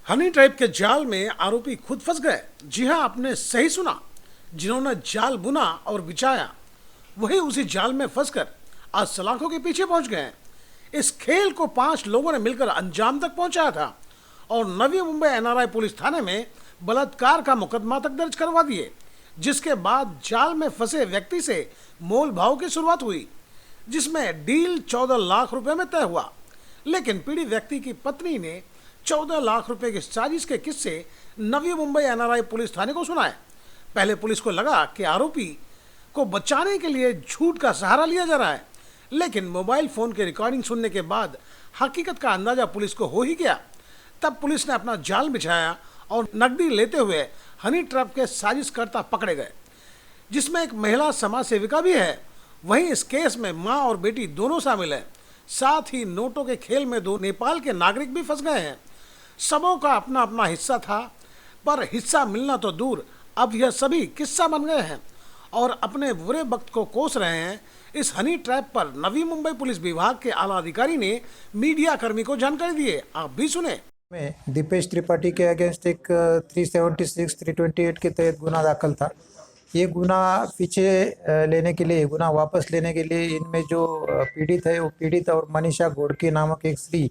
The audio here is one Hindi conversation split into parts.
हनी ट्रैप के जाल में आरोपी खुद फंस गए। जी हां, आपने सही सुना। जिन्होंने जाल बुना और बिछाया वही उसी जाल में फंसकर आज सलाखों के पीछे पहुंच गए हैं। इस खेल को 5 लोगों ने मिलकर अंजाम तक पहुंचाया था और नवी मुंबई एनआरआई पुलिस थाने में बलात्कार का मुकदमा तक दर्ज करवा दिए, जिसके बाद जाल में फंसे व्यक्ति से मोल भाव की शुरुआत हुई, जिसमें डील 14 लाख रुपए में तय हुआ। लेकिन पीड़ित व्यक्ति की पत्नी ने 14 लाख रुपए की साजिश के किस्से नवी मुंबई एनआरआई पुलिस थाने को सुनाए। पहले पुलिस को लगा कि आरोपी को बचाने के लिए झूठ का सहारा लिया जा रहा है, लेकिन मोबाइल फोन की रिकॉर्डिंग सुनने के बाद हकीकत का अंदाजा पुलिस को हो ही गया। तब पुलिस ने अपना जाल बिछाया और नकदी लेते हुए हनी ट्रैप के साजिशकर्ता पकड़े गए, जिसमें एक महिला समाज सेविका भी है। वहीं इस केस में मां और बेटी दोनों शामिल हैं। साथ ही नोटों के खेल में 2 नेपाल के नागरिक भी फंस गए हैं। सबों का अपना अपना हिस्सा था, पर हिस्सा मिलना तो दूर, अब यह सभी किस्सा बन गए हैं और अपने बुरे वक्त को कोस रहे हैं। इस हनी ट्रैप पर नवी मुंबई पुलिस विभाग के आला अधिकारी ने मीडिया कर्मी को जानकारी दी है। आप भी सुने। में दीपेश त्रिपाठी के अगेंस्ट एक 376, 328 के तहत गुना दाखिल था। ये गुना पीछे लेने के लिए, गुना वापस लेने के लिए इनमें जो पीड़ित है वो पीड़ित और मनीषा घोड़के नामक एक स्त्री,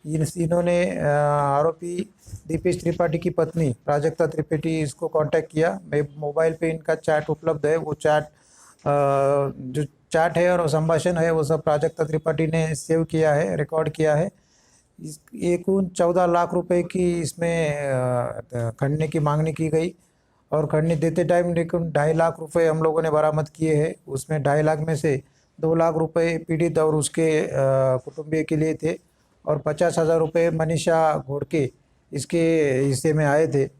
इन्होंने आरोपी दीपेश त्रिपाठी की पत्नी प्राजक्ता त्रिपाठी इसको कांटेक्ट किया। मोबाइल पे इनका चैट उपलब्ध है। वो चैट जो चैट है और संभाषण है वो सब प्राजक्ता त्रिपाठी ने सेव किया है, रिकॉर्ड किया है। एक 14 लाख रुपए की इसमें खंडने की मांगनी की गई और खंडनी देते टाइम लेकिन 2.5 लाख रुपए हम लोगों ने बरामद किए हैं। उसमें 2.5 लाख में से 2 लाख रुपए पीड़ित और उसके कुटुंबीय के लिए थे और 50,000 रुपये मनीषा घोड़के इसके हिस्से में आए थे।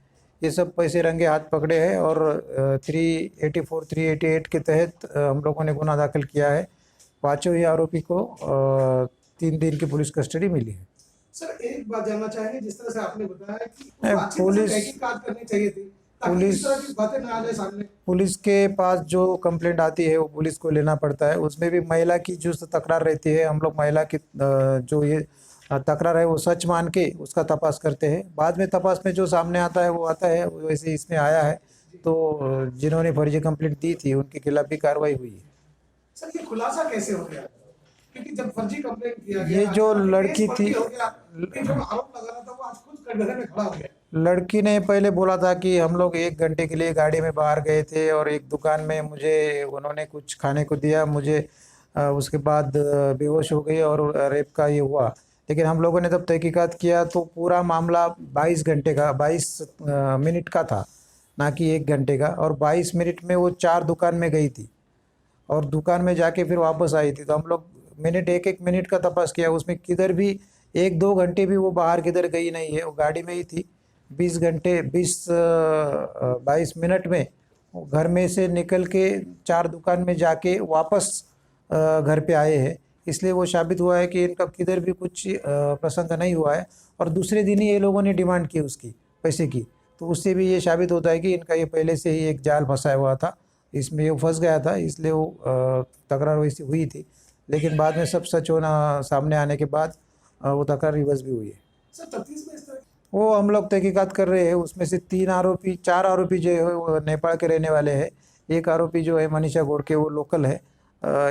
ये सब पैसे रंगे हाथ पकड़े हैं और 384, 388 के तहत हम लोगों ने गुना दाखिल किया है। पाँचों ही आरोपी को 3 दिन की पुलिस कस्टडी मिली है। सर, एक बात जानना चाहेंगे, जिस तरह से आपने बताया कि पुलिस तहकीकात करनी चाहिए थी ताकि इस तरह की बातें ना आ जाए सामने। पुलिस के पास जो कंप्लेंट आती है वो पुलिस को लेना पड़ता है। उसमें भी महिला की जो तकरार रहती है, हम लोग महिला की जो ये तकरार है वो सच मान के उसका तपास करते हैं। बाद में तपास में जो सामने आता है वो आता है। वैसे इसमें आया है तो जिन्होंने फर्जी कंप्लेंट दी थी उनके खिलाफ भी कार्रवाई हुई है। सर, ये खुलासा कैसे हो गया? क्योंकि जब फर्जी कंप्लेंट किया गया, ये जो लड़की थी, ये जो आरोप लगा रहा था वो आज खुद कटघरे में खड़ा हो गया। लड़की ने पहले बोला था कि हम लोग 1 घंटे के लिए गाड़ी में बाहर गए थे और एक दुकान में मुझे उन्होंने कुछ खाने को दिया, मुझे उसके बाद बेहोश हो गई और रेप का ये हुआ। लेकिन हम लोगों ने तब तहकीकात किया तो पूरा मामला 22 घंटे का, 22 मिनट का था, ना कि 1 घंटे का। और 22 मिनट में वो 4 दुकान में गई थी और दुकान में जाके फिर वापस आई थी। तो हम लोग मिनट, 1-1 मिनट का तपास किया। उसमें किधर भी 1-2 घंटे भी वो बाहर किधर गई नहीं है, वो गाड़ी में ही थी। 22 मिनट में घर में से निकल के 4 दुकान में जाके वापस घर पे आए हैं। इसलिए वो साबित हुआ है कि इनका किधर भी कुछ प्रसंग नहीं हुआ है। और दूसरे दिन ही ये लोगों ने डिमांड की उसकी पैसे की, तो उससे भी ये साबित होता है कि इनका ये पहले से ही एक जाल फंसाया हुआ था, इसमें वो फंस गया था, इसलिए वो तकरार वैसी हुई थी। लेकिन बाद में सब सच होना सामने आने के बाद वो तकरार रिवर्स भी हुई है। सर, तफ्तीश में इस तरह वो हम लोग तहकीकात कर रहे हैं। उसमें से 4 आरोपी जो है वो नेपाल के रहने वाले हैं। एक आरोपी जो है मनीषा घोड़के वो लोकल है।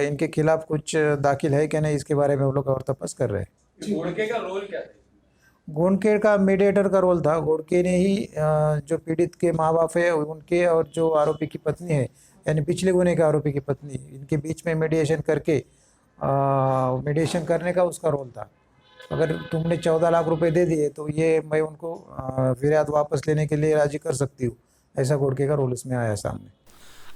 इनके खिलाफ कुछ दाखिल है कि नहीं इसके बारे में हम लोग और तपास कर रहे हैं। घोड़के का रोल क्या था? घोड़के का मीडिएटर का रोल था। घोड़के ने ही जो पीड़ित के माँ बाप है उनके और जो आरोपी की पत्नी है, यानी पिछले गुने के आरोपी की पत्नी, इनके बीच में मीडिएशन करके मीडिएशन करने का उसका रोल था। अगर तुमने 14 लाख रुपए दे दिए तो ये मैं उनको फिरियाद वापस लेने के लिए राजी कर सकती हूँ, ऐसा घोड़के का रोल इसमें आया सामने।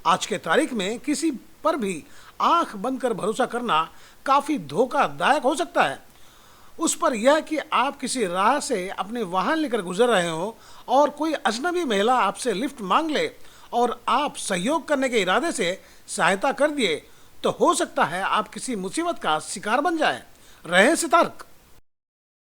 आज के तारीख में किसी पर भी आंख बंद कर भरोसा करना काफी धोखादायक हो सकता है। उस पर यह कि आप किसी राह से अपने वाहन लेकर गुजर रहे हो और कोई अजनबी महिला आपसे लिफ्ट मांग ले और आप सहयोग करने के इरादे से सहायता कर दिए, तो हो सकता है आप किसी मुसीबत का शिकार बन जाए। रहें सतर्क।